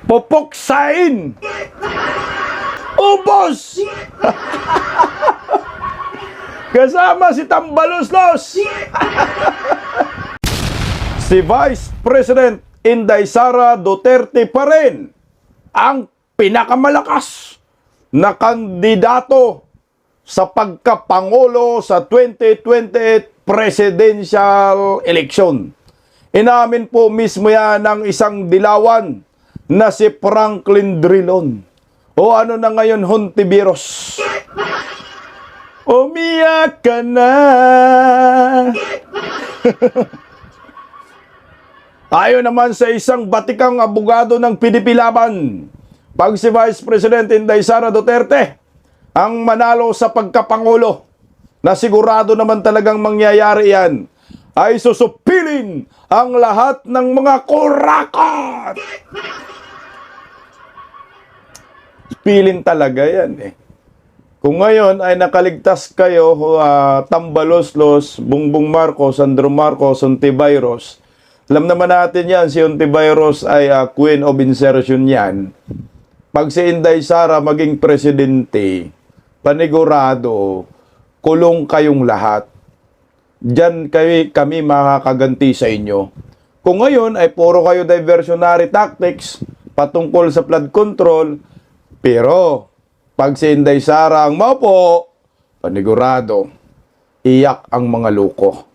Pupuksain! Ubos! Kasama si Tambaloslos! Si Vice President Inday Sara Duterte pa rin ang pinakamalakas na kandidato sa pagkapangulo sa 2028 presidential election. Inamin po mismo yan ng isang dilawan na si Franklin Drilon. O ano na ngayon, Hontiveros? Umiyak ka na. Ayon naman sa isang batikang abogado ng PDP Laban, pag si Vice President Inday Sara Duterte ang manalo sa pagkapangulo, na sigurado naman talagang mangyayari yan, ay susupilin ang lahat ng mga kurakot. Pilin talaga yan eh. Kung ngayon ay nakaligtas kayo, Tambaloslos, Bongbong Marcos, Sandro Marcos, Hontiveros, alam naman natin yan, si Hontiveros ay queen of insertion yan. Pag si Inday Sara maging presidente, panigurado, kulong kayong lahat. Diyan kami makakaganti sa inyo. Kung ngayon ay puro kayo diversionary tactics patungkol sa flood control, pero pag si Inday Sara ang maupo, panigurado, iyak ang mga loko.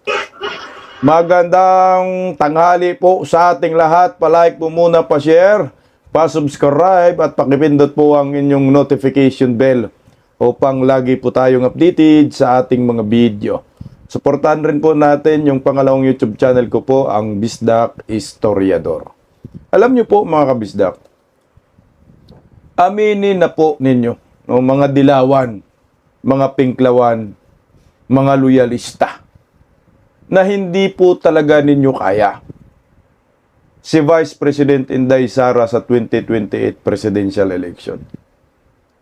Magandang tanghali po sa ating lahat. Palike po muna, pa-share, pa-subscribe at pakipindot po ang inyong notification bell upang lagi po tayong updated sa ating mga video. Suportahan rin po natin yung pangalawang YouTube channel ko po, ang Bisdak Historiador. Alam nyo po mga kabisdak, aminin na po ninyo, mga dilawan, mga pinklawan, mga loyalista, na hindi po talaga ninyo kaya si Vice President Inday Sara sa 2028 presidential election.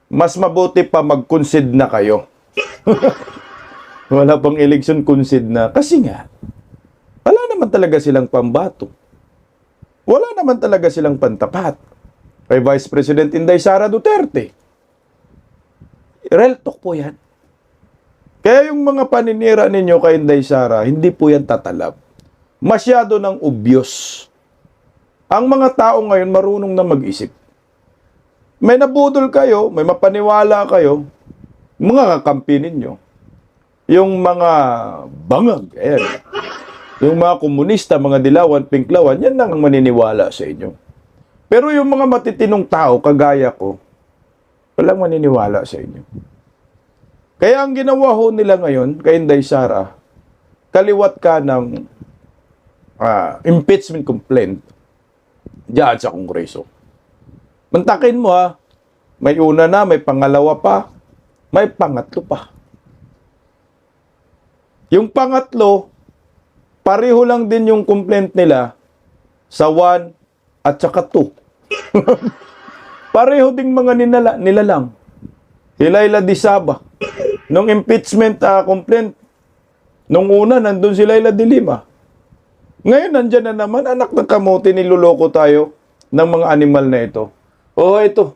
Mas mabuti pa mag-concede na kayo. Wala pang election, concede na. Kasi nga, wala naman talaga silang pambato. Wala naman talaga silang pantapat kay Vice President Inday Sara Duterte. Real talk po yan. Kaya yung mga paninira ninyo kay Inday Sara, hindi po yan tatalab. Masyado ng obvious. Ang mga tao ngayon marunong na mag-isip. May nabudol kayo, may mapaniwala kayo, mga kakampi ninyo. Yung mga bangag, ayan. Yung mga komunista, mga dilawan, pinklawan, yan lang ang maniniwala sa inyo. Pero yung mga matitinong tao, kagaya ko, walang maniniwala sa inyo. Kaya ang ginawa ho nila ngayon, kay Inday Sara, kaliwat ka ng impeachment complaint diyan sa Kongreso. Mantakin mo may una na, may pangalawa pa, may pangatlo pa. Yung pangatlo, pareho lang din yung complaint nila sa 1 at saka 2. Pareho ding mga nilalang. Hilayla Disaba. Nung impeachment complaint, nung una, nandun si Laila de Lima. Ngayon, nandyan na naman, anak ng kamote, niluloko tayo ng mga animal na ito. Ito.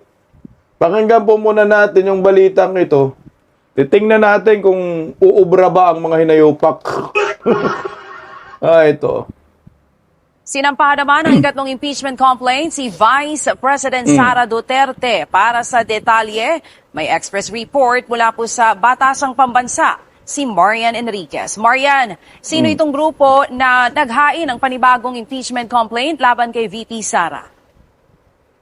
Pakinggan po muna natin yung balitang ito. Titingnan natin kung uubra ba ang mga hinayupak. Ito. Sinampahan naman ang ikatlong impeachment complaint si Vice President Sara Duterte. Para sa detalye, may express report mula po sa Batasang Pambansa, si Marian Enriquez. Marian, sino itong grupo na naghain ng panibagong impeachment complaint laban kay VP Sara?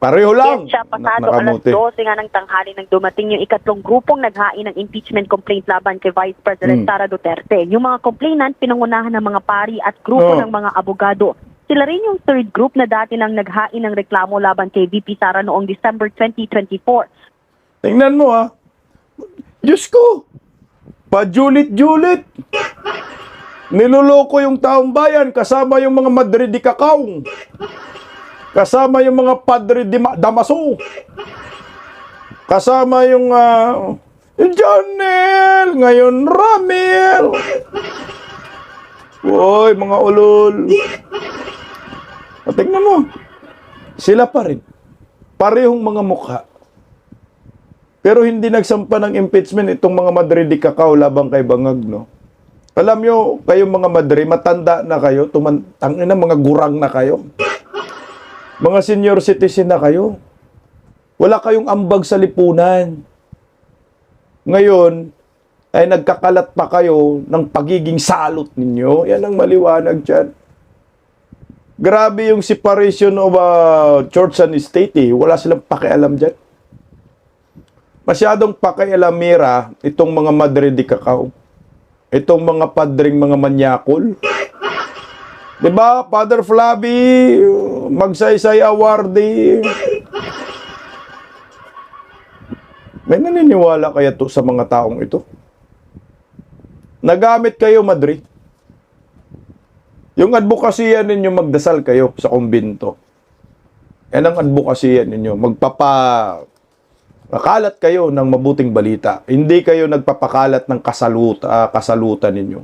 Pareho lang. Yes, siya pasado alas 12 nga ng tanghali nang dumating yung ikatlong grupong naghain ng impeachment complaint laban kay Vice President Sara Duterte. Yung mga complainant, pinangunahan ng mga pari at grupo ng mga abogado. Sila rin yung third group na dati nang naghain ng reklamo laban kay VP Sara noong December 2024. Tingnan mo Diyos ko, pajulit-julit. Niloloko yung taong bayan kasama yung mga Madrid Cacao. Kasama yung mga Padre Damaso. Kasama yung Janel, ngayon Ramel. Uy, mga ulol. Tingnan mo, sila pa rin. Parehong mga mukha. Pero hindi nagsampa ng impeachment itong mga Madrid Cacao labang kay Bangag, no? Alam nyo, kayong mga Madrid, matanda na kayo, tangina, mga gurang na kayo. Mga senior citizen na kayo. Wala kayong ambag sa lipunan. Ngayon, ay nagkakalat pa kayo ng pagiging salot ninyo. Yan ang maliwanag dyan. Grabe yung separation of church and state eh. Wala silang pakialam dyan. Masyadong pakialamira itong mga Madrid Cacao. Itong mga padring mga manyakol. Diba? Father Flavi, magsaysay awardee. May naniniwala kaya to sa mga taong ito? Nagamit kayo, Madrid. Yung advokasya ninyo, magdasal kayo sa kumbinto. Yan ang advokasya ninyo. Magpapakalat kayo ng mabuting balita. Hindi kayo nagpapakalat ng kasalutan ninyo.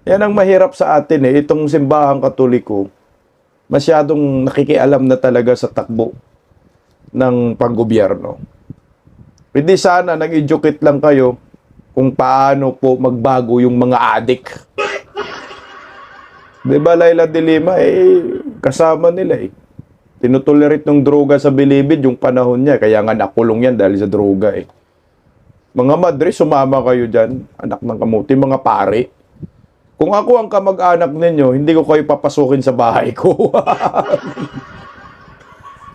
Yan ang mahirap sa atin eh. Itong simbahang katoliko, masyadong nakikialam na talaga sa takbo ng panggobyerno. Hindi sana nag-educate lang kayo kung paano po magbago yung mga adik. Diba, Laila de Lima, kasama nila eh. Tinutolerate ng droga sa Bilibid yung panahon niya. Kaya nga nakulong yan dahil sa droga eh. Mga Madre, sumama kayo dyan. Anak ng kamuti, mga pare. Kung ako ang kamag-anak ninyo, hindi ko kayo papasukin sa bahay ko.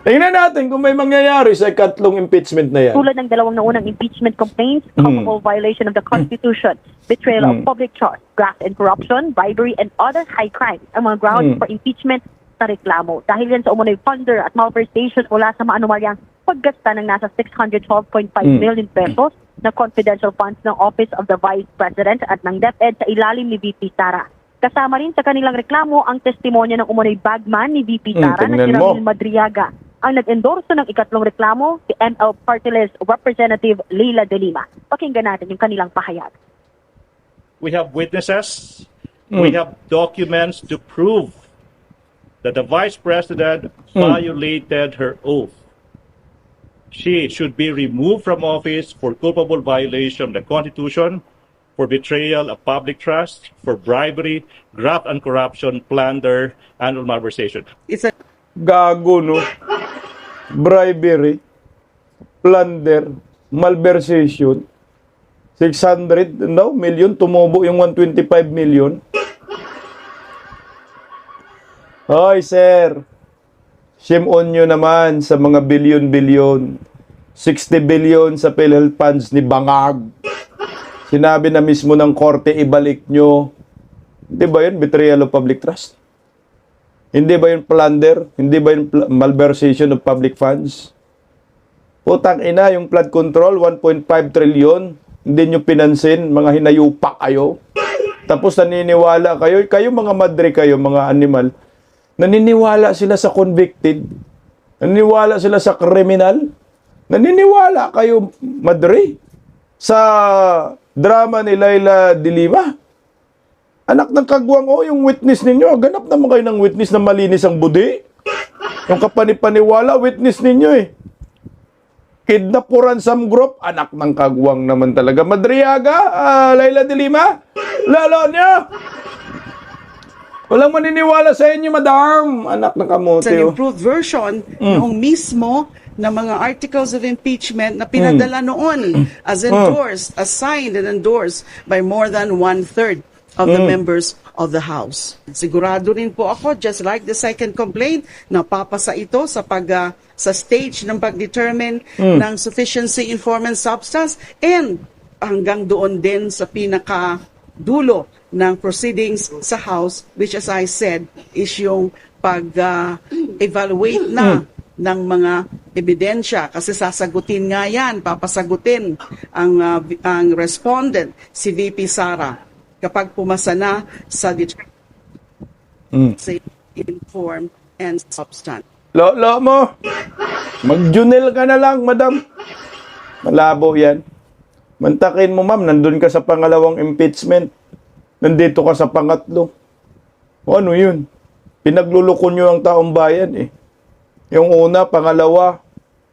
Tingnan natin kung may mangyayari sa ikatlong impeachment na yan. Tulad ng dalawang naunang impeachment complaints, culpable violation of the Constitution, betrayal of public trust, graft and corruption, bribery, and other high crimes ang mga grounds for impeachment sa reklamo. Dahil yan sa umunoy plunder at malversation mula sa maanumalyang paggasta ng nasa 612.5 million pesos na confidential funds ng Office of the Vice President at ng DepEd sa ilalim ni VP Sara. Kasama rin sa kanilang reklamo ang testimonya ng umunoy bagman ni VP Sara na si Ramil Madriaga. Ang nag-endorso ng ikatlong reklamo, si ML Party List Representative Leila de Lima. Pakinggan natin yung kanilang pahayag. We have witnesses, we have documents to prove that the Vice President violated her oath. She should be removed from office for culpable violation of the Constitution, for betrayal of public trust, for bribery, graft and corruption, plunder, and malversation. Gago, no? Bribery, plunder, malversation, 600 million, tumubo yung 125 million. Hoy, sir. Shame on nyo naman sa mga bilyon-bilyon. 60 billion sa PhilHealth funds ni Bangag. Sinabi na mismo ng korte, ibalik nyo. Hindi ba yun? Betrayal of public trust? Hindi ba yun plunder? Hindi ba yun malversation of public funds? Putang ina, yung flood control, 1.5 trillion. Hindi nyo pinansin, mga hinayupak kayo. Tapos naniniwala kayo. Kayo mga madre kayo, mga animal. Naniniwala sila sa convicted. Naniniwala sila sa criminal. Naniniwala kayo, madre, sa drama ni Laila de Lima. Anak ng kagwang, yung witness ninyo. Ganap naman kayo ng witness na malinis ang budi. Yung kapanipaniwala, witness ninyo eh. Kidnap for ransom group, anak ng kagwang naman talaga. Madriaga, Laila de Lima, lalo nyo. Walang maniniwala sa inyo, madam. Anak ng kamote. An improved version noong mismo na mga articles of impeachment na pinadala noon as endorsed, as signed and endorsed by more than 1/3 of the members of the House. Sigurado rin po ako, just like the second complaint, napapasa ito sa sa stage ng pag-determine ng sufficiency informant substance and hanggang doon din sa pinaka-dulo ng proceedings sa House, which as I said, is yung pag-evaluate na ng mga ebidensya kasi sasagutin nga yan, papasagutin ang respondent, si VP Sara. Kapag pumasa na sa inform and substance. Lolo mo, mag-junel ka na lang, madam. Malabo yan. Mantakin mo, ma'am, nandun ka sa pangalawang impeachment. Nandito ka sa pangatlo. O ano yun? Pinagluloko nyo ang taong bayan eh. Yung una, pangalawa,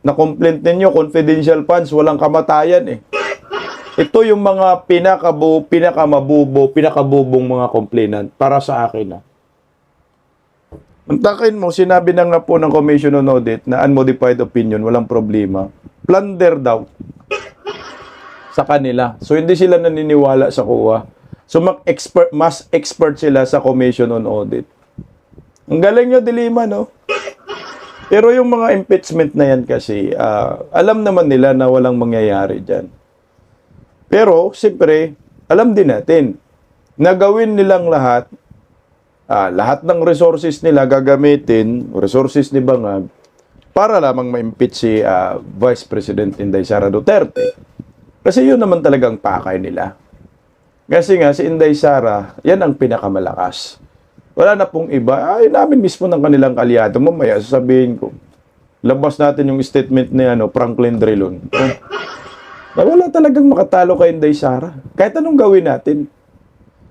na complaint ninyo, confidential funds, walang kamatayan eh. Ito yung mga pinakabubong mga complainant para sa akin. Antakin mo, sinabi na nga po ng Commission on Audit na unmodified opinion, walang problema. Plunder daw sa kanila. So, hindi sila naniniwala sa COA. So, mas expert sila sa Commission on Audit. Ang galing nyo, Dilima, no? Pero yung mga impeachment na yan kasi, alam naman nila na walang mangyayari dyan. Pero, siyempre, alam din natin na gawin nilang lahat ng resources nila gagamitin, resources ni Bangag, para lamang ma-impeach si Vice President Inday Sara Duterte. Kasi yun naman talagang pakay nila. Kasi nga, si Inday Sara, yan ang pinakamalakas. Wala na pong iba. Ay, namin mismo ng kanilang kalyado. Mamaya, sasabihin ko, labas natin yung statement ni Franklin Drilon. Wala talagang makatalo kay Inday Sara. Kahit anong gawin natin.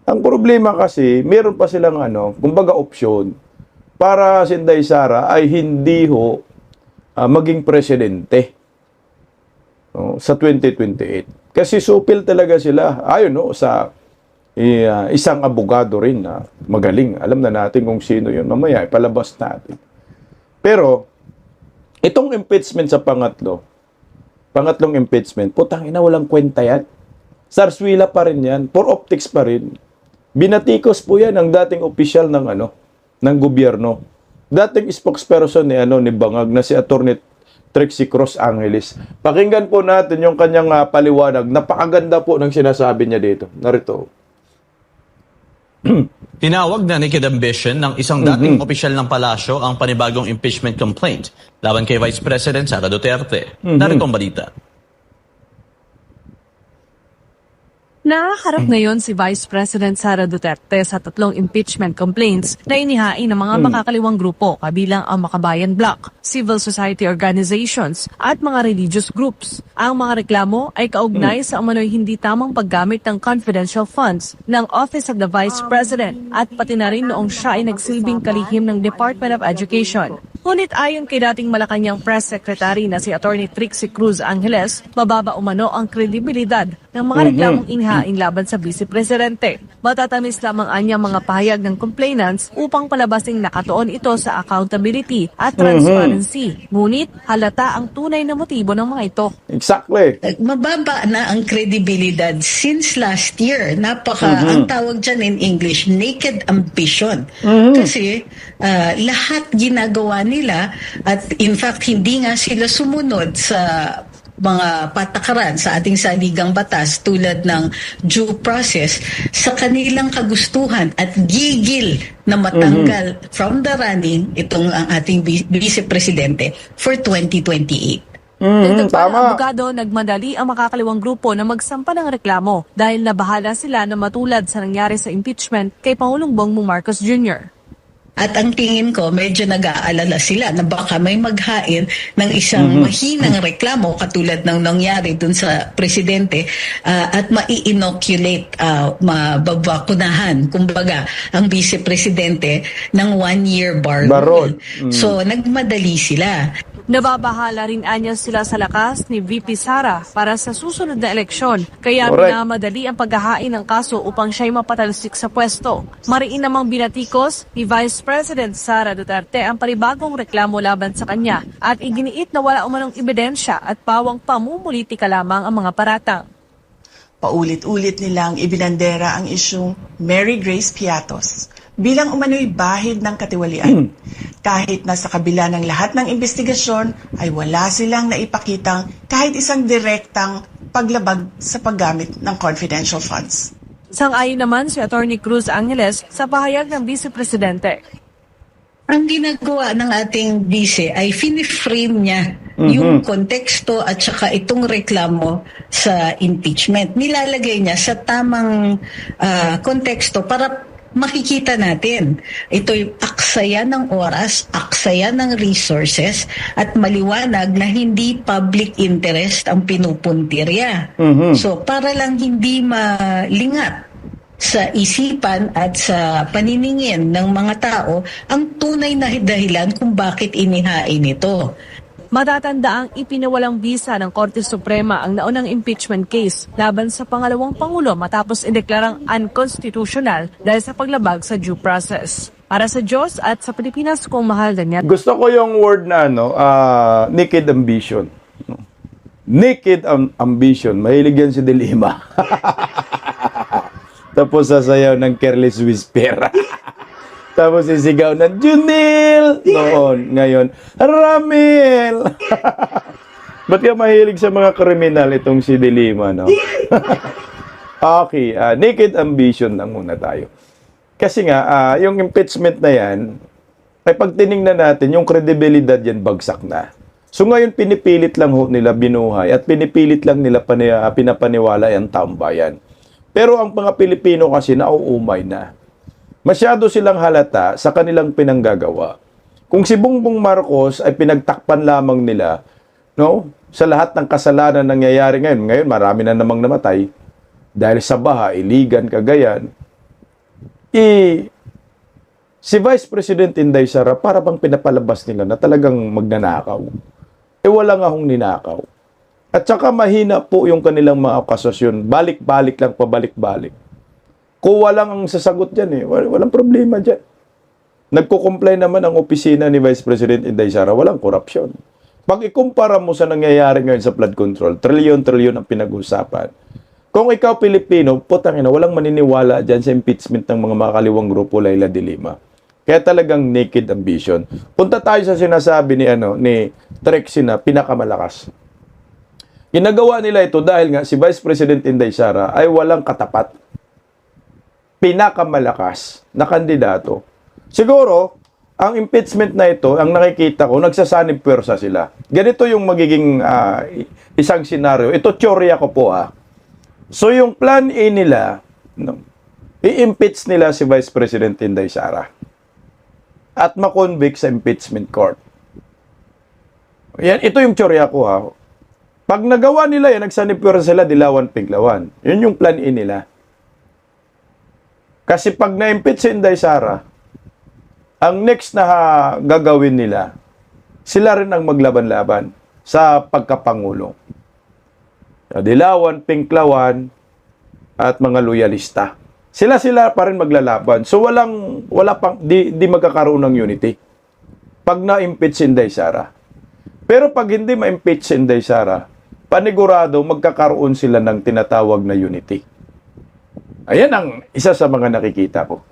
Ang problema kasi, meron pa silang kumbaga opsyon para si Inday Sara ay hindi maging presidente sa 2028. Kasi supil talaga sila. Ayon sa isang abogado rin na magaling. Alam na natin kung sino yun. Mamaya, ipalabas natin. Pero, itong impeachment sa pangatlong impeachment, putang ina, walang kwenta yan. Sarswila pa rin yan. For optics pa rin. Binatikos po yan ang dating opisyal ng gobyerno. Dating spokesperson ni Bangag na si Attorney Trixie Cross Angeles. Pakinggan po natin yung kanyang paliwanag. Napakaganda po ng sinasabi niya dito. Narito. Tinawag na Naked Ambition ng isang dating opisyal ng palasyo ang panibagong impeachment complaint laban kay Vice President Sara Duterte. Narito ang balita. Nakaharap ngayon si Vice President Sara Duterte sa 3 impeachment complaints na inihain ng mga makakaliwang grupo kabilang ang Makabayan Bloc, civil society organizations at mga religious groups. Ang mga reklamo ay kaugnay sa umano'y hindi tamang paggamit ng confidential funds ng Office of the Vice President at pati na rin noong siya ay nagsilbing kalihim ng Department of Education. Ngunit ayon kay dating Malacanang Press Secretary na si Attorney Trixie Cruz Angeles, mababa umano ang kredibilidad ng mga reklamong inihain laban sa Vice Presidente. Matatamis lamang anya mga pahayag ng complainants upang palabasing nakatuon ito sa accountability at transparency. Ngunit halata ang tunay na motibo ng mga ito. Exactly. Mababa na ang kredibilidad since last year. Ang tawag dyan in English, naked ambition. Kasi lahat ginagawa nila at in fact hindi nga sila sumunod sa mga patakaran sa ating saligang batas tulad ng due process sa kanilang kagustuhan at gigil na matanggal from the running itong ang ating Vice Presidente for 2028. Dagdag pa ng Tama. abogado, nagmadali ang makakaliwang grupo na magsampa ng reklamo dahil nabahala sila na matulad sa nangyari sa impeachment kay Pangulong Bongbong Marcos Jr. At ang tingin ko, medyo nag-aalala sila na baka may maghain ng isang mahinang reklamo katulad ng nangyari dun sa presidente at mai-inoculate, mababakunahan, kumbaga, ang vice-presidente ng 1-year Baron. So, nagmadali sila. Nababahala rin anya sila sa lakas ni VP Sara para sa susunod na eleksyon, kaya Correct. minamadali ang paghahain ng kaso upang siya'y mapatalsik sa pwesto. Mariin namang binatikos ni Vice President Sara Duterte ang panibagong reklamo laban sa kanya at iginiit na wala umanong ebidensya at pawang pamumulitika lamang ang mga paratang. Paulit-ulit nilang ibinandera ang isyung Mary Grace Piatos bilang umano'y bahid ng katiwalian. Kahit na sa kabila ng lahat ng investigasyon ay wala silang naipakitang kahit isang direktang paglabag sa paggamit ng confidential funds. Sang-ayon naman si Attorney Cruz Angeles sa pahayag ng Vice Presidente. Ang ginagawa ng ating vice ay finiframe niya yung konteksto at saka itong reklamo sa impeachment. Nilalagay niya sa tamang konteksto para makikita natin. Ito'y aksaya ng oras, aksaya ng resources at maliwanag na hindi public interest ang pinupuntirya. So para lang hindi malingat sa isipan at sa paniningin ng mga tao ang tunay na dahilan kung bakit inihain ito. Matatandaang ipinawalang bisa ng Korte Suprema ang naunang impeachment case laban sa pangalawang Pangulo matapos ideklarang unconstitutional dahil sa paglabag sa due process. Para sa Diyos at sa Pilipinas kung mahal niya. Gusto ko yung word na naked ambition. Naked ambition. Mahilig yan si De Lima. Tapos sasayaw ng Careless Whisper. Tapos sisigaw ng Junil! Noon, ngayon, Ramil! Ba't ka mahilig sa mga kriminal itong si De Lima, no? Okay, naked ambition lang muna tayo. Kasi nga, yung impeachment na yan, ay pag tinignan natin, yung kredibilidad yan bagsak na. So ngayon, pinipilit lang ho nila binuhay at pinipilit lang nila pinapaniwala ang taong bayan. Pero ang mga Pilipino kasi nauumay na. Masyado silang halata sa kanilang pinanggagawa. Kung si Bongbong Marcos ay pinagtakpan lamang nila, no, sa lahat ng kasalanan nangyayari ngayon marami na namang namatay dahil sa baha, iligan, Cagayan. Si Vice President Inday Sara para bang pinapalabas nila na talagang magnanakaw. Wala nga hong ninakaw. At saka mahina po yung kanilang mga akusasyon. Balik-balik lang, pabalik-balik. Kuha lang ang sasagot dyan walang problema dyan. Nagko-comply naman ang opisina ni Vice President Inday Sara, walang korupsyon. Pag ikumpara mo sa nangyayari ngayon sa flood control, trilyon-trilyon ang pinag-usapan. Kung ikaw Pilipino, putang ina, walang maniniwala dyan sa impeachment ng mga makakaliwang grupo Laila de Lima. Kaya talagang naked ambition. Punta tayo sa sinasabi ni Trexie na pinakamalakas. Ginagawa nila ito dahil nga si Vice President Inday Sara ay walang katapat. Pinakamalakas na kandidato. Siguro, ang impeachment na ito, ang nakikita ko, nagsasanib pwersa sila. Ganito yung magiging isang senaryo. Ito, teorya ko po So, yung plan A nila, i-impeach nila si Vice President Inday Sara at makonvict sa impeachment court. Yan, ito yung teorya ko Pag nagawa nila yan, nagsanib pwersa sila, dilawan, piglawan. Yun yung plan A nila. Kasi pag na-impeach si Inday Sara, ang next na gagawin nila, sila rin ang maglaban-laban sa pagkapangulo. Dilawan, pinklawan, at mga loyalista. Sila pa rin maglalaban. So wala pang di magkakaroon ng unity. Pag na-impeach si Inday Sara. Pero pag hindi ma-impeach si Inday Sara, panigurado magkakaroon sila ng tinatawag na unity. Ayan ang isa sa mga nakikita ko.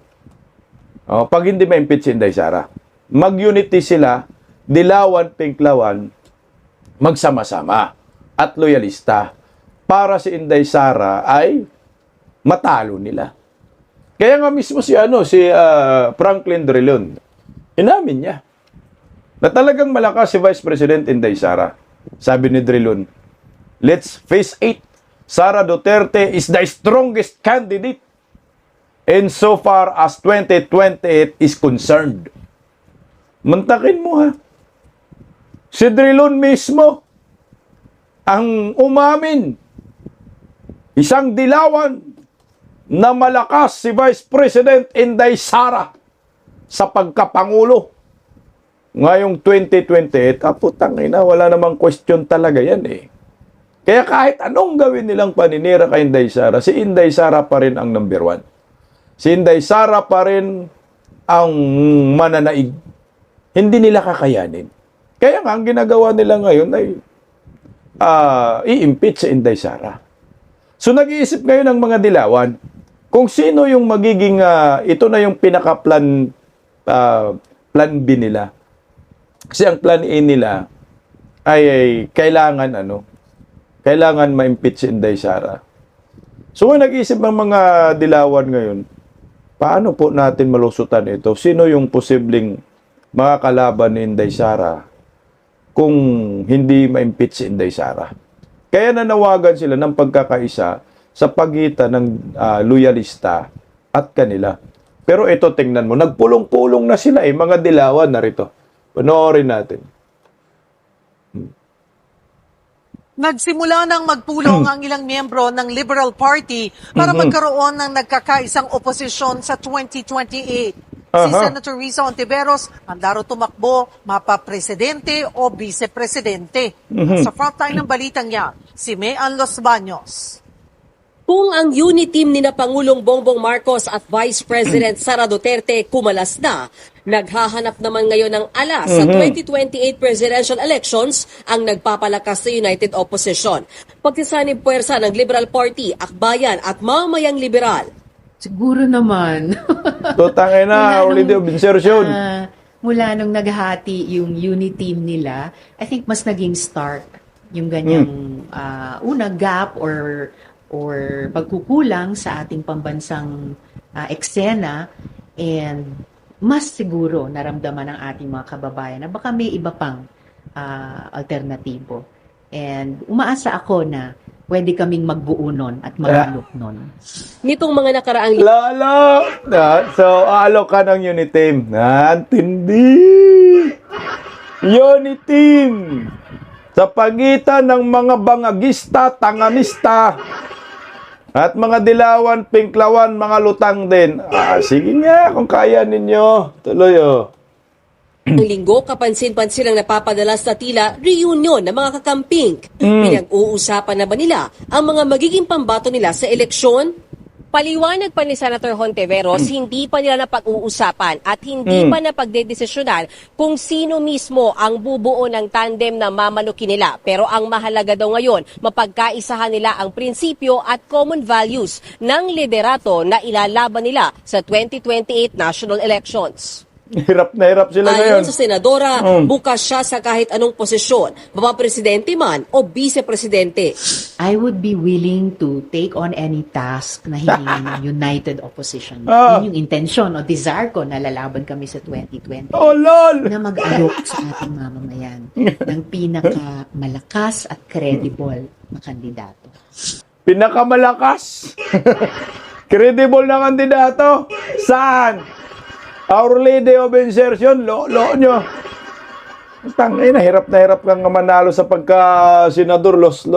Pag hindi ma-impeach si Inday Sara, mag-unity sila, dilawan, pinklawan, magsama-sama at loyalista para si Inday Sara ay matalo nila. Kaya nga mismo si Franklin Drilon, inamin niya na talagang malakas si Vice President Inday Sara. Sabi ni Drilon, let's face it, Sara Duterte is the strongest candidate insofar as 2028 is concerned. Mantakin mo Si Drilon mismo ang umamin. Isang dilawan na malakas si Vice President Inday Sara sa pagkapangulo. Ngayong 2028, putang ina, wala namang question talaga yan Kaya kahit anong gawin nilang paninira kay Inday Sara, si Inday Sara pa rin ang number one. Si Inday Sara pa rin ang mananaig. Hindi nila kakayanin. Kaya nga, ang ginagawa nila ngayon ay i-impeach si Inday Sara. So, nag-iisip ngayon ng mga dilawan kung sino yung magiging, ito na yung pinaka-plan plan B nila. Kasi ang plan A nila ay kailangan ma-impeach si Inday Sara. So, nag-iisip ng mga dilawan ngayon, paano po natin malusutan ito? Sino yung posibleng makakalaban ni Inday Sara kung hindi ma-impeach si Inday Sara? Kaya nanawagan sila ng pagkakaisa sa pagitan ng loyalista at kanila. Pero ito, tingnan mo, nagpulong-pulong na sila mga dilawan na rito. Panoorin natin. Nagsimula ng magpulong ang ilang miyembro ng Liberal Party para magkaroon ng nagkakaisang oposisyon sa 2028. Si Senator Risa Hontiveros handa raw tumakbo mapapresidente o vice-presidente. Sa frontline ng balitang yan, si Mean Los Baños. Kung ang unit team ni na Pangulong Bongbong Marcos at Vice President Sara Duterte kumalas na, naghahanap naman ngayon ng alas sa 2028 presidential elections ang nagpapalakas sa United Opposition. Pagsasanib puwersa ng Liberal Party, Akbayan at Mamayang Liberal. Siguro naman. Tutangay na, holiday of insertion. Mula nung naghati yung unit team nila, I think mas naging stark yung ganyang gap or pagkukulang sa ating pambansang eksena, and mas siguro naramdaman ng ating mga kababayan na baka may iba pang alternatibo. And umaasa ako na pwede kaming magbuo nun at mag-alok nun. Nitong mga nakaraang Lalo! So, alok ka ng unit team. Antindi! Unit team! Sa pagitan ng mga bangagista, tangamista, at mga dilawan, pinklawan, mga lutang din. Sige nga, kung kaya ninyo. Tuloy, Ang linggo, kapansin-pansin ang napapadalas na tila reunion ng mga kakamping. Pinag-uusapan na ba nila ang mga magiging pambato nila sa eleksyon? Paliwanag pa ni Senator Hontiveros, hindi pa nila napag-uusapan at hindi pa napagdedesisyonan kung sino mismo ang bubuo ng tandem na mamalukin nila. Pero ang mahalaga daw ngayon, mapagkaisahan nila ang prinsipyo at common values ng liderato na ilalaban nila sa 2028 national elections. Hirap na hirap sila ngayon. Ayon sa senadora, bukas siya sa kahit anong posisyon, mapapresidente man o vice-presidente. I would be willing to take on any task na hihingi ng United Opposition. Yun yung intention o desire ko na lalaban kami sa 2020. Oh, lol! Na mag-alok sa ating mamamayan ng pinakamalakas at credible na kandidato. Pinakamalakas? Credible na kandidato? Saan? Our Lady of Insertion, lo nyo. Tangay na hirap kang manalo sa pagka-senador, los.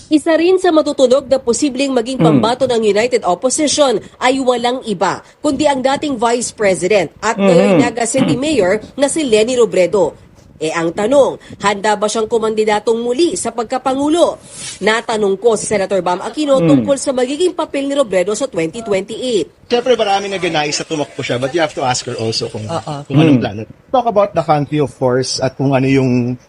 Isa rin sa matutunog na posibleng maging pambato ng United Opposition ay walang iba, kundi ang dating Vice President at ngayon Naga City Mayor na si Leni Robredo. Ang tanong, handa ba siyang kumandidatong muli sa pagkapangulo? Natanong ko si Senator Bam Aquino tungkol sa magiging papel ni Robredo sa 2028. Siyempre marami nagnanais na tumakbo siya, but you have to ask her also kung anong plano. Talk about the country, of course, at kung ano yung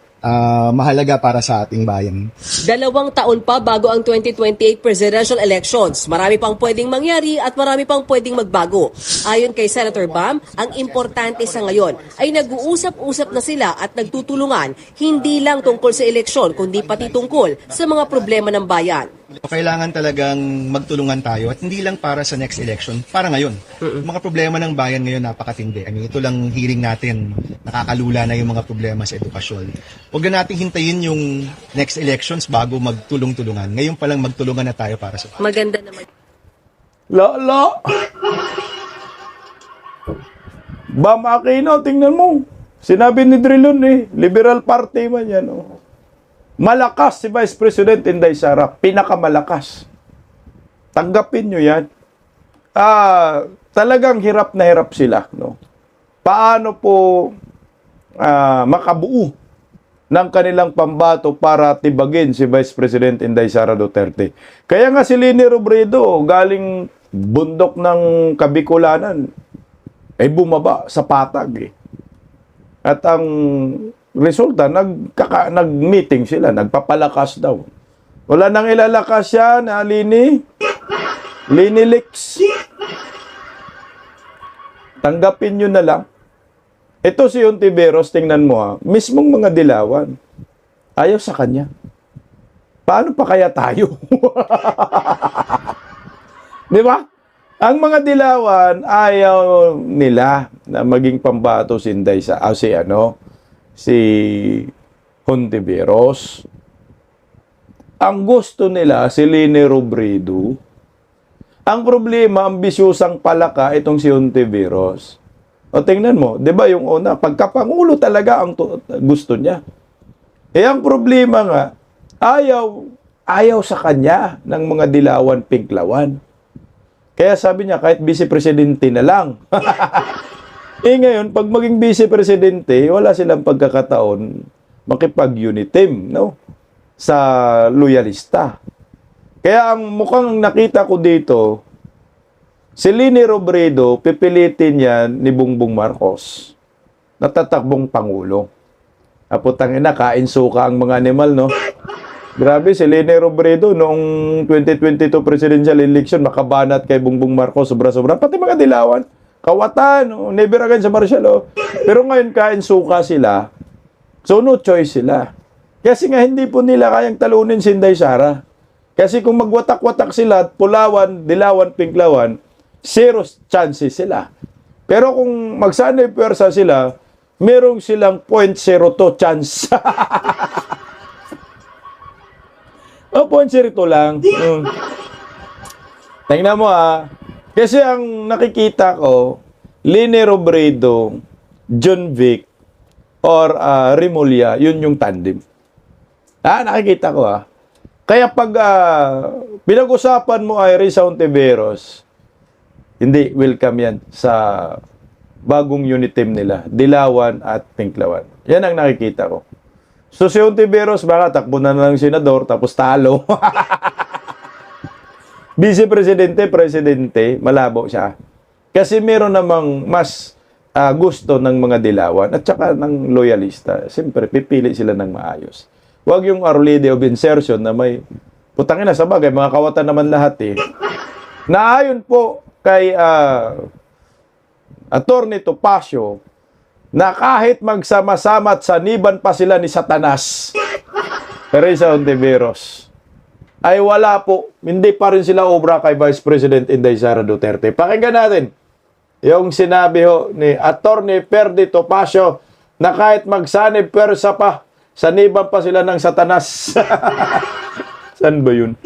mahalaga para sa ating bayan. 2 taon pa bago ang 2028 presidential elections. Marami pang pwedeng mangyari at marami pang pwedeng magbago. Ayon kay Senator Bam, ang importante sa ngayon ay nag-uusap-usap na sila at nagtutulungan, hindi lang tungkol sa eleksyon, kundi pati tungkol sa mga problema ng bayan. Kailangan talagang magtulungan tayo at hindi lang para sa next election, para ngayon. Mga problema ng bayan ngayon napakatindi. I mean, ito lang hearing natin, nakakalula na yung mga problema sa edukasyon. Huwag na natin hintayin yung next elections bago magtulong-tulungan. Ngayon pa lang magtulungan na tayo para sa Maganda naman. Lo. Bam Aquino, tingnan mo. Sinabi ni Drilon Liberal Party man yan. Malakas si Vice President Inday Sara. Pinakamalakas. Tanggapin nyo yan. Talagang hirap na hirap sila. No? Paano po makabuo ng kanilang pambato para tibagin si Vice President Inday Sara Duterte. Kaya nga si Leni Robredo, galing bundok ng Kabicolanan, ay bumaba sa patag. At ang resulta, nag-meeting sila, nagpapalakas daw. Wala nang ilalakas yan, Lini. Lini Leaks. Tanggapin nyo na lang. Ito si Hontiveros, tingnan mo mismong mga dilawan, ayaw sa kanya. Paano pa kaya tayo? Di ba? Ang mga dilawan, ayaw nila na maging pambato si Inday si Hontiveros. Ang gusto nila, si Leni Robredo. Ang problema, ambisyosang palaka itong si Hontiveros. O tingnan mo, 'di ba yung una, pagkapangulo talaga ang gusto niya. Ang problema nga, ayaw sa kanya ng mga dilawan pinklawan. Kaya sabi niya, kahit vice-presidente na lang. Ngayon, pag maging vice-presidente, wala silang pagkakataon makipag-unit team, no? Sa loyalista. Kaya ang mukhang nakita ko dito, si Leni Robredo, pipilitin yan ni Bongbong Marcos na tatakbong Pangulo. Aputang ina, kain suka ang mga animal, no? Grabe, si Leni Robredo noong 2022 presidential election, makabanat kay Bongbong Marcos, sobra-sobra. Pati mga dilawan, kawatan, never again sa martial law. Pero ngayon, kain suka sila, so no choice sila. Kasi nga, hindi po nila kayang talunin si Inday Sara. Kasi kung magwatak-watak sila, pulawan, dilawan, pinklawan, zero chances sila. Pero kung magsanay pwersa sila, merong silang 0.02 chance. 0.02 lang. Tingnan mo kasi ang nakikita ko, Leni Robredo, John Vic, or Remulla, yun yung tandem. Nakikita ko Kaya pag pinag-usapan mo ay Risa Ontiveros, hindi, welcome yan sa bagong unit team nila, Dilawan at Pinklawan. Yan ang nakikita ko. So si Ontiveros, baka takbo na ng senador, tapos talo. Vice-presidente, presidente, malabo siya. Kasi meron namang mas gusto ng mga dilawan at saka ng loyalista. Siyempre, pipili sila ng maayos. Huwag yung Arlide of insertion na may, putangin na sa bagay, mga kawatan naman lahat Naayon po kay Attorney Topacio, na kahit magsama-sama at saniban pa sila ni Satanas, Risa Ontiveros, ay wala po, hindi pa rin sila obra kay Vice President Inday Sara Duterte. Pakinggan natin yung sinabi ni Attorney Perdi Topacio na kahit magsanib persa pa, saniban pa sila ng Satanas. Saan ba yun?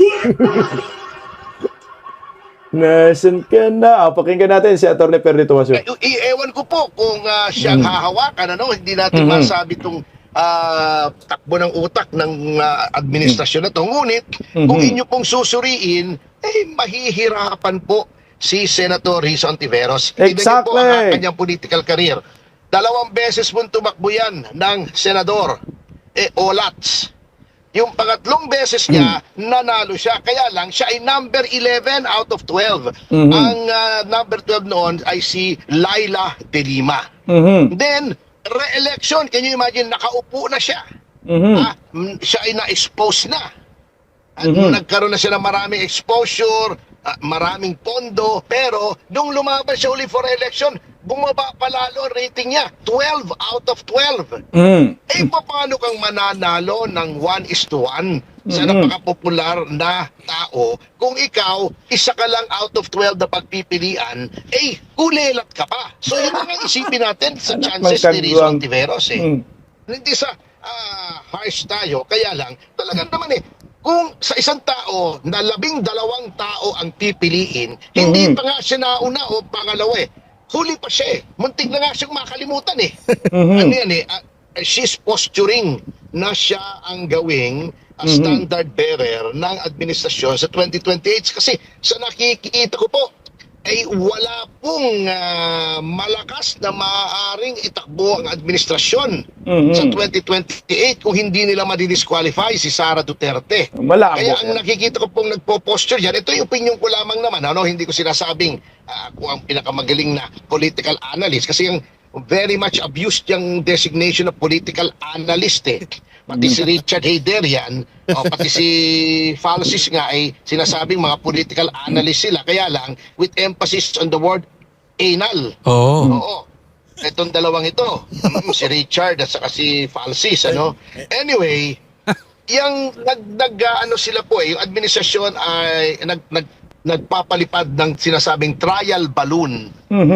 Nasaan ka na? Pakinggan natin si Atty. Perdi Topacio. Ewan ko po kung siyang hahawakan, hindi natin masabi itong takbo ng utak ng administrasyon na ito. Ngunit, kung inyo pong susuriin, mahihirapan po si Senator Risa Ontiveros. Exactly. Ito po ang kanyang political career. 2 beses po tumakbo yan ng senador. Olats. Yung pangatlong beses niya, nanalo siya. Kaya lang, siya ay number 11 out of 12. Ang number 12 noon ay si Laila De Lima. Then, re-election, can you imagine, nakaupo na siya. Siya ay na-expose na. At nagkaroon na siya ng maraming exposure, maraming pondo, pero nung lumaban siya uli for election, bumaba palalo ang rating niya, 12 out of 12. Paano kang mananalo ng 1:1 sa napakapopular na tao kung ikaw, isa ka lang out of 12 na pagpipilian, kulelat ka pa. So yun ang isipin natin sa chances ni Risa Ontiveros. Hindi sa harsh tayo, kaya lang, talaga naman kung sa isang tao na 12 tao ang pipiliin, hindi pa nga siya nauna o pangalawa huli pa siya muntik na nga siyang makalimutan Ano yan she's posturing na siya ang gawing standard bearer ng administrasyon sa 2028 kasi sa nakikita ko po wala pong malakas na maaaring itakbo ang administrasyon sa 2028 kung hindi nila madidisqualify si Sara Duterte. Malabo. Kaya ang nakikita ko pong nagpo-posture yan, ito yung opinion ko lamang naman, hindi ko sinasabing kung ang pinakamagaling na political analyst kasi yung very much abused yung designation of political analyst Pati si Richard Hayder yan, pati si Falsis nga ay sinasabing mga political analyst sila. Kaya lang, with emphasis on the word anal. Oo. Itong dalawang ito, si Richard at saka si Falsis. Anyway, yung sila po yung administrasyon ay nagpapalipad ng sinasabing trial balloon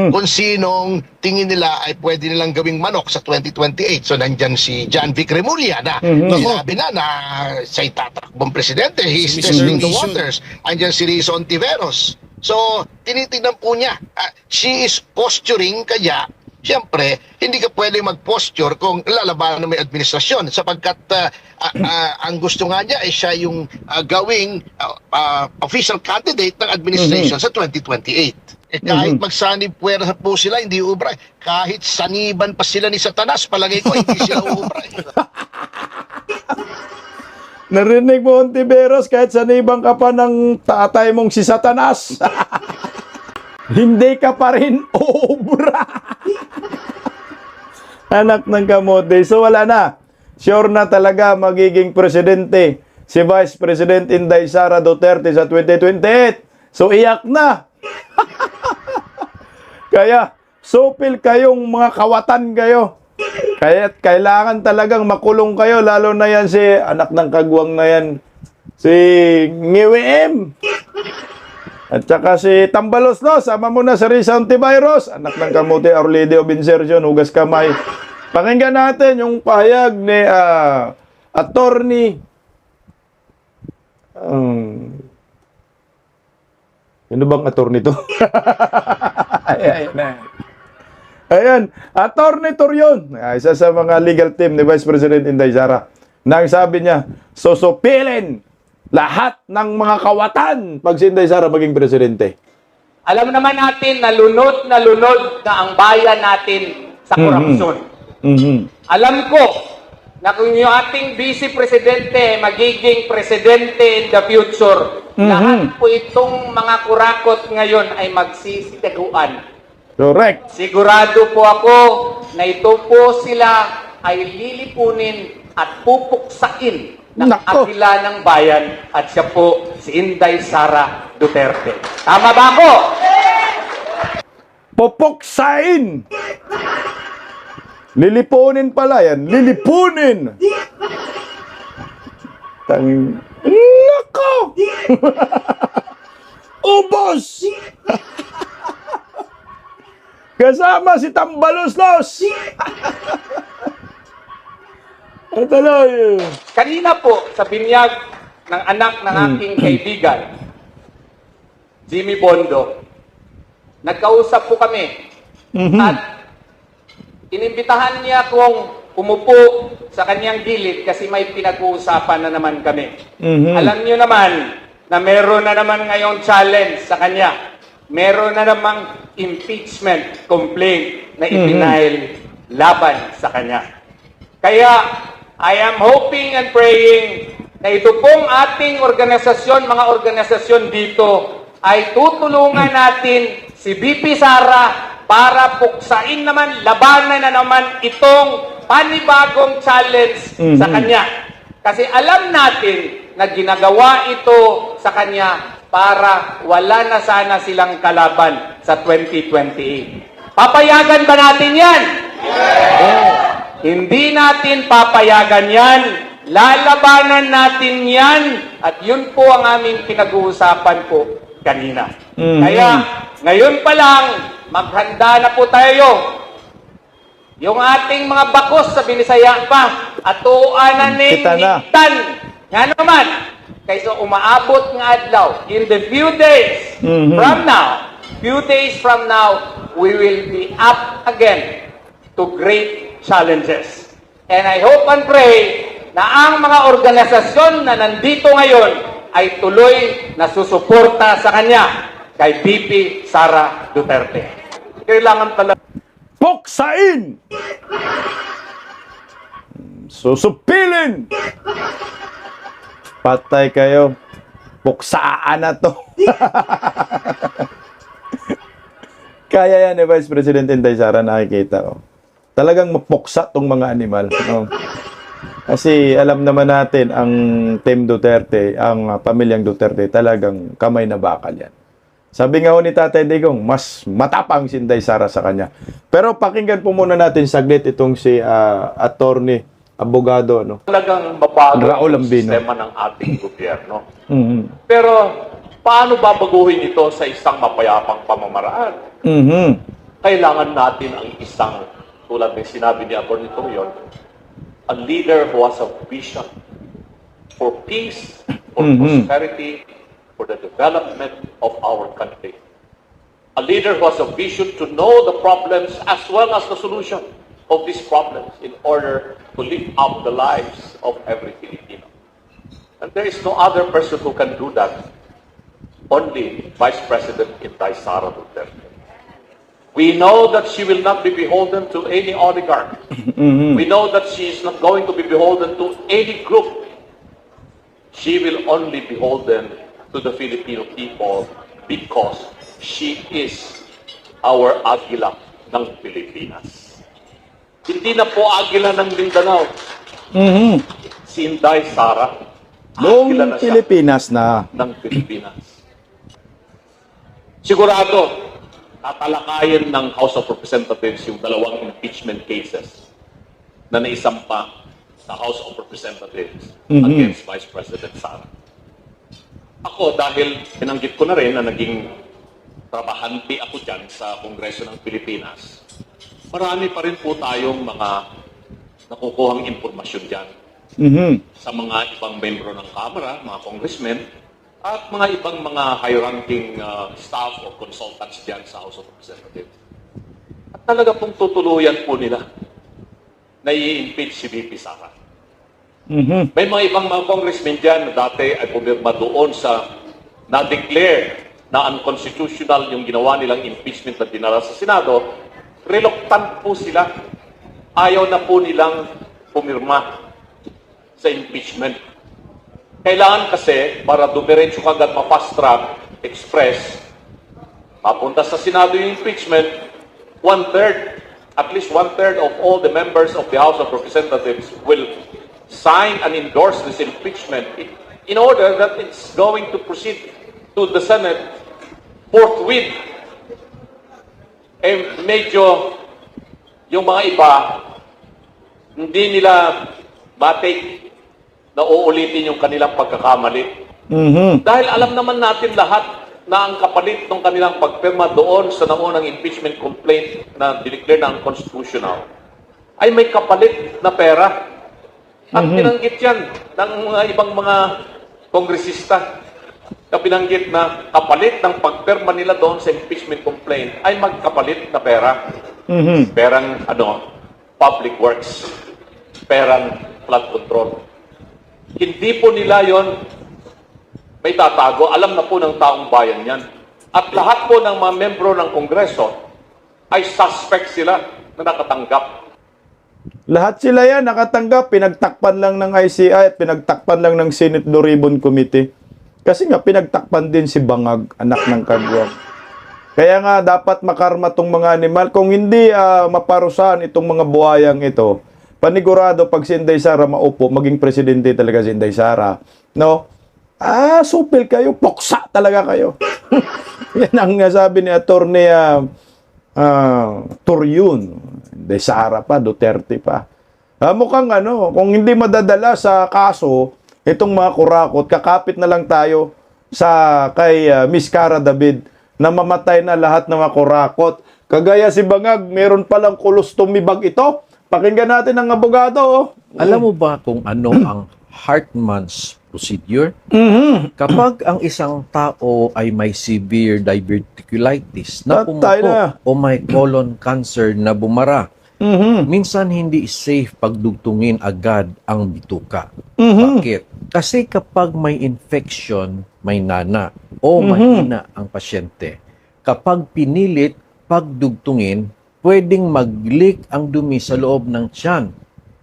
kung sinong tingin nila ay pwede nilang gawing manok sa 2028. So nandyan si John Vic Remulla na sinabi na siya'y tatakbong presidente. He's testing the waters. Andyan si Risa Ontiveros. So tinitignan po niya. She is posturing kaya siyempre, hindi ka pwede mag-posture kung lalabanan mo yung administrasyon sapagkat ang gusto nga niya ay siya yung gawing official candidate ng administration sa 2028. Kahit magsanib puwersa po sila, hindi ubray. Kahit saniban pa sila ni Satanas, palagay ko, hindi sila ubray. Narinig mo, Ontiveros, kahit sanibang ka pa ng tatay mong si Satanas, hindi ka pa rin obra. Anak ng kamote. So wala na. Sure na talaga magiging presidente si Vice President Inday Sara Duterte sa 2028. So iyak na. Kaya, supil kayong mga kawatan kayo. Kaya kailangan talagang makulong kayo, lalo na yan si anak ng kagwang na yan, si Ngiwim. At saka si Tambalos, no? Sama mo na si Risa Ontiveros, anak ng kamote, Arlide Obinsertion, hugas kamay. Pakinggan natin yung pahayag ni attorney ano bang attorney to? Ayan, Attorney Torion, isa sa mga legal team ni Vice President Inday Sara, nang sabi niya, susupilin lahat ng mga kawatan pag si Inday Sara maging presidente. Alam naman natin na lunod na ang bayan natin sa korupsyon. Alam ko na kung yung ating Vice Presidente magiging presidente in the future, lahat po itong mga kurakot ngayon ay magsisitaguan. Correct. Sigurado po ako na ito po sila ay lilipunin at pupuksain ng akila ng bayan at siya po si Inday Sara Duterte. Tama ba ako? Pupuksain! Lilipunin pala yan. Lilipunin! Tanging... Nako! Ubos! Kasama si Tambaloslos! Kanina po sa binyag ng anak ng aking kaibigan, Jimmy Bondo, nagkausap po kami at inimbitahan niya akong umupo sa kanyang gilid kasi may pinag-uusapan na naman kami. Alam niyo naman na meron na naman ngayong challenge sa kanya. Meron na namang impeachment complaint na ipinail laban sa kanya. Kaya, I am hoping and praying na ito pong ating organisasyon, mga organisasyon dito, ay tutulungan natin si VP Sara para puksain naman, labanan na naman itong panibagong challenge sa kanya. Kasi alam natin na ginagawa ito sa kanya para wala na sana silang kalaban sa 2028. Papayagan ba natin yan? Hindi natin papayagan yan. Lalabanan natin yan. At yun po ang aming pinag-uusapan po kanina. Kaya, ngayon pa lang, maghanda na po tayo. Yung ating mga bakos sa Binisaya pa, atuan na niktan. Nga naman, kaysa umaabot nga adlaw, in the few days from now, we will be up again to great challenges. And I hope and pray na ang mga organisasyon na nandito ngayon ay tuloy na susuporta sa kanya kay VP Sara Duterte. Kailangan talaga puksain! Susupilin! Patay kayo. Puksaan na to. Kaya yan Vice President Inday Sara, nakikita ko. Talagang mapuksa tong mga animal. No? Kasi alam naman natin, ang Team Duterte, ang pamilyang Duterte, talagang kamay na bakal yan. Sabi nga ho ni Tatay Digong, mas matapang si Inday Sara sa kanya. Pero pakinggan po muna natin saglit itong si attorney, abogado, no? Talagang mabago Raul ang Ambino. sistema ng ating gobyerno. Pero paano babaguhin ito sa isang mapayapang pamamaraan? Kailangan natin ang isang, tulad ng sinabi ni Atty. Torion, a leader who has a vision for peace, for prosperity, for the development of our country. A leader who has a vision to know the problems as well as the solution of these problems in order to lift up the lives of every Filipino. And there is no other person who can do that. Only Vice President Inday Sara Duterte. We know that she will not be beholden to any oligarch. We know that she is not going to be beholden to any group. She will only be beholden to the Filipino people because she is our Agila ng Pilipinas. Hindi na po Agila ng Mindanao. Si Inday Sara, Agila na siya Pilipinas na. ng Pilipinas. Sigurado, tatalakayin ng House of Representatives yung dalawang impeachment cases na naisampa sa House of Representatives against Vice President Sara. Ako, dahil pinanggit ko na rin na naging trabahante ako dyan sa Kongreso ng Pilipinas, marami pa rin po tayong mga nakukuhang impormasyon dyan sa mga ibang membro ng Kamara, mga congressmen, at mga ibang mga high-ranking staff o consultants dyan sa House of Representatives. At talaga pong tutuluyan po nila na i-impeach si VP Sara. May mga ibang mga congressmen dyan na dati ay pumirma doon sa na-declare na unconstitutional yung ginawa nilang impeachment na dinala sa Senado. Reluctant po sila. Ayaw na po nilang pumirma sa impeachment. Kailangan kasi, para dumiretso kagad ma-fast track, express, mapunta sa Senado yung impeachment, at least one-third of all the members of the House of Representatives will sign and endorse this impeachment in order that it's going to proceed to the Senate forthwith. Medyo yung mga iba, hindi nila batik na uulitin yung kanilang pagkakamali. Dahil alam naman natin lahat na ang kapalit ng kanilang pagpirma doon sa naunang impeachment complaint na dineclare na unconstitutional ay may kapalit na pera. At pinanggit yan ng mga ibang mga kongresista na pinanggit na kapalit ng pagpirma nila doon sa impeachment complaint ay magkapalit na pera. Perang public works, perang flood control. Hindi po nila yon may tatago. Alam na po ng taong bayan yan. At lahat po ng mga membro ng Kongreso ay suspect sila na nakatanggap. Lahat sila yan nakatanggap. Pinagtakpan lang ng ICI at pinagtakpan lang ng Senate Blue Ribbon Committee. Kasi nga pinagtakpan din si Bangag, anak ng Kagwang. Kaya nga dapat makarma tong mga animal. Kung hindi maparusahan itong mga buhayang ito, panigurado pag si Inday Sara maupo, maging presidente talaga si Inday Sara. No? Supil kayo, poksa talaga kayo. Yan ang sabi ni Attorney Turyun. Inday Sara pa, Duterte pa. Mukhang kung hindi madadala sa kaso, itong mga kurakot, kakapit na lang tayo kay Miss Cara David na mamatay na lahat ng mga kurakot. Kagaya si Bangag, meron palang colostomy bag ito. Pakinggan natin ang abogado. Alam mo ba kung ano ang Hartman's procedure? Kapag ang isang tao ay may severe diverticulitis na pumutok o may colon cancer na bumara, minsan hindi safe pagdugtungin agad ang bituka. Bakit? Kasi kapag may infection, may nana o mahina ang pasyente. Kapag pinilit pagdugtungin, pwedeng mag-leak ang dumi sa loob ng tiyan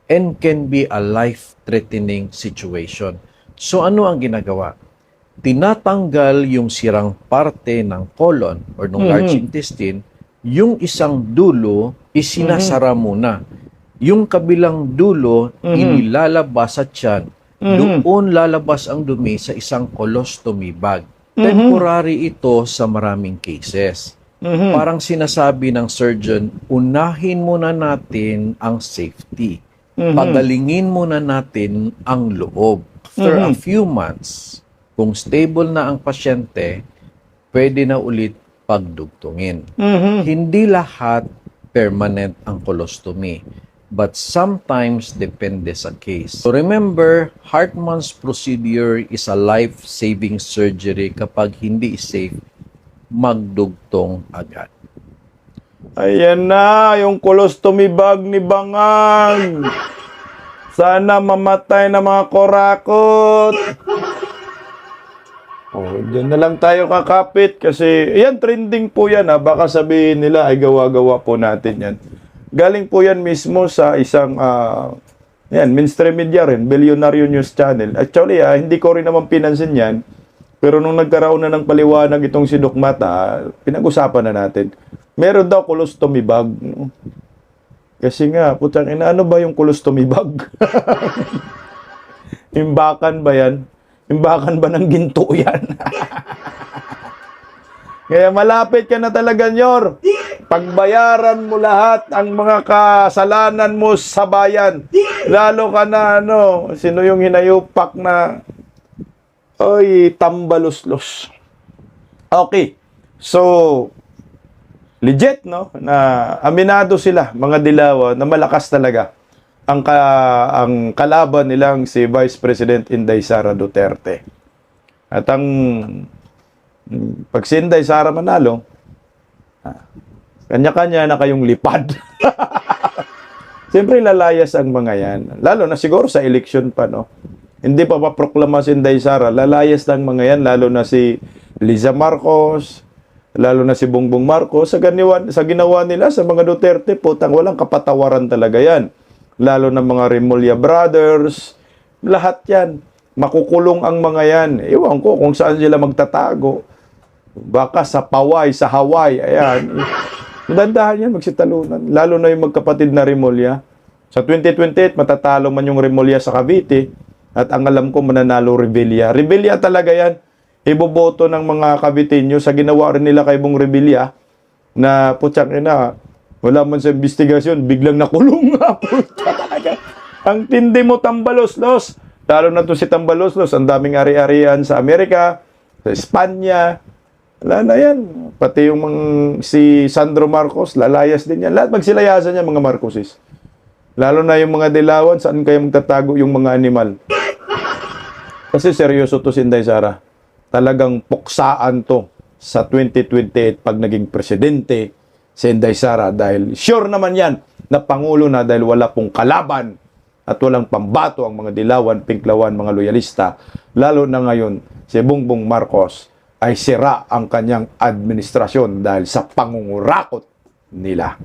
and can be a life-threatening situation. So ano ang ginagawa? Tinatanggal yung sirang parte ng colon or ng large intestine, yung isang dulo isinasara muna. Yung kabilang dulo inilalabas sa tiyan. Doon lalabas ang dumi sa isang colostomy bag. Temporary ito sa maraming cases. Parang sinasabi ng surgeon, unahin muna natin ang safety. Pagalingin muna natin ang loob. After a few months, kung stable na ang pasyente, pwede na ulit pagdugtungin. Hindi lahat permanent ang colostomy, but sometimes depende sa case. So remember, Hartman's procedure is a life-saving surgery kapag hindi safe magdugtong agad. Ayan na, yung colostomy bag ni Bangang. Sana mamatay na mga korakot. Oh, dyan na lang tayo kakapit kasi, yan, trending po yan ha. Baka sabihin nila ay gawa-gawa po natin yan. Galing po yan mismo sa isang, yan, mainstream media rin, Billionaire News Channel. Actually, hindi ko rin naman pinansin yan. Pero nung nagkaroon na ng paliwanag itong si Doc Mata, pinag-usapan na natin. Meron daw colostomy bag. Kasi nga, putang ina, ano ba yung colostomy bag? Imbakan ba yan? Imbakan ba ng ginto yan? Kaya malapit ka na talaga, Nyor. Pagbayaran mo lahat ang mga kasalanan mo sa bayan. Lalo ka na, sino yung hinayupak na, oy, tambaluslos. Okay. So, legit, no? Na aminado sila, mga dilawan, na malakas talaga ang kalaban nilang si Vice President Inday Sara Duterte. At ang pag si Inday Sara manalo, kanya-kanya na kayong lipad. Siyempre lalayas ang mga yan. Lalo na siguro sa election pa, no? Hindi pa paproklama si Inday Sara, lalayas ng mga yan, lalo na si Liza Marcos, lalo na si Bongbong Marcos, sa ginawa nila sa mga Duterte, putang walang kapatawaran talaga yan. Lalo na mga Remulla Brothers, lahat yan. Makukulong ang mga yan. Ewan ko kung saan sila magtatago. Baka sa Paway, sa Hawaii, ayan. Dandahan yan, magsitalunan. Lalo na yung magkapatid na Remulla. Sa 2028, matatalo man yung Remulla sa Cavite. At ang alam ko, mananalo Rebilla. Rebilla talaga yan. Iboboto ng mga Caviteño sa ginawa rin nila kay Bong Rebilla na putsang ina, wala man sa investigasyon, biglang nakulong nga. Ang tindi mo, Tambaloslos. Lalo na to si Tambaloslos, ang daming ari-arian sa Amerika, sa Espanya. Wala na yan. Pati yung si Sandro Marcos, lalayas din yan. Lahat magsilayasan yan, mga Marcoses. Lalo na yung mga dilawan, saan kayo magtatago yung mga animal? Kasi seryoso to si Inday Sara. Talagang puksaan to sa 2028 pag naging presidente si Inday Sara dahil sure naman yan na pangulo na dahil wala pong kalaban at walang pambato ang mga dilawan, pinklawan, mga loyalista. Lalo na ngayon, si Bongbong Marcos ay sira ang kanyang administrasyon dahil sa pangungurakot nila.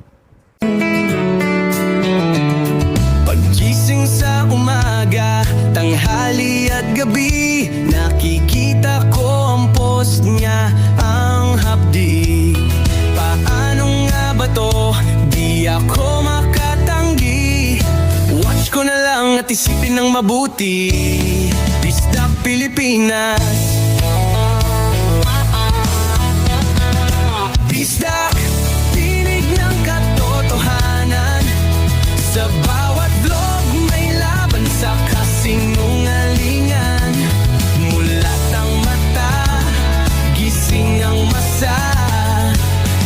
Pagising sa umaga, tanghali at gabi, nakikita ko ang post niya, ang hapdi. Paano nga ba to? Di ako makatanggi. Watch ko na lang at isipin ng mabuti. Bisdak Pilipinas. Bisdak, tinig ng katotohanan. Sa bawat vlog may laban sa kasinungalingan. Mulat ang mata, gising ang masa.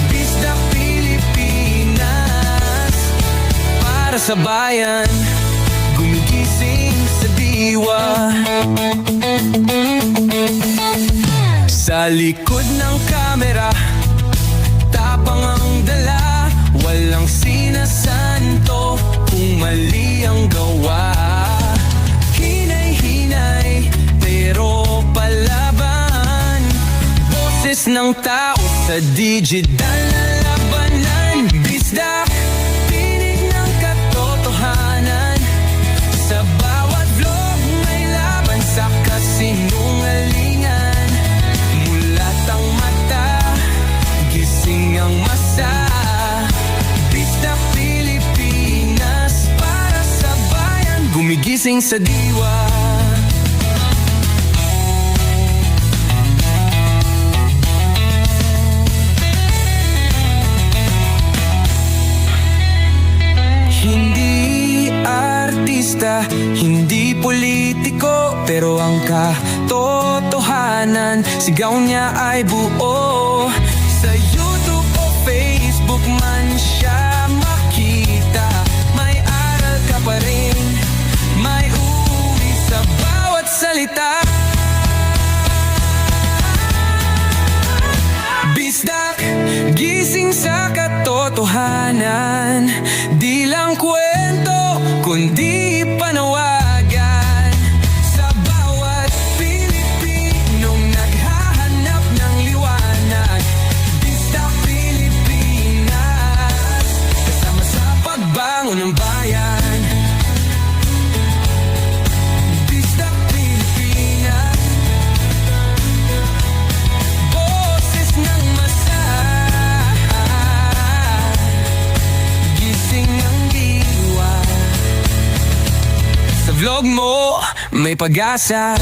Bisdak Pilipinas, para sa bayan, gumigising sa diwa. Sa likod ng kamera, tapang ang dala, walang sinasanto kung mali ang gawa. Hinay-hinay, pero palaban. Boses ng tao sa digital na labanan. Bisdak, tinig ng katotohanan. Sa bawat vlog may laban sa kasinungalingan. Mulat ang mata, gising ang masa. Bisdak Pilipinas, para sa bayan, gumigising sa diwa. Hindi artista, hindi politiko, pero ang katotohanan, sigaw niya ay buo. Sa YouTube o Facebook man siya makita, may aral ka pa rin, may uwi sa bawat salita. ilog mo, may pag-asa.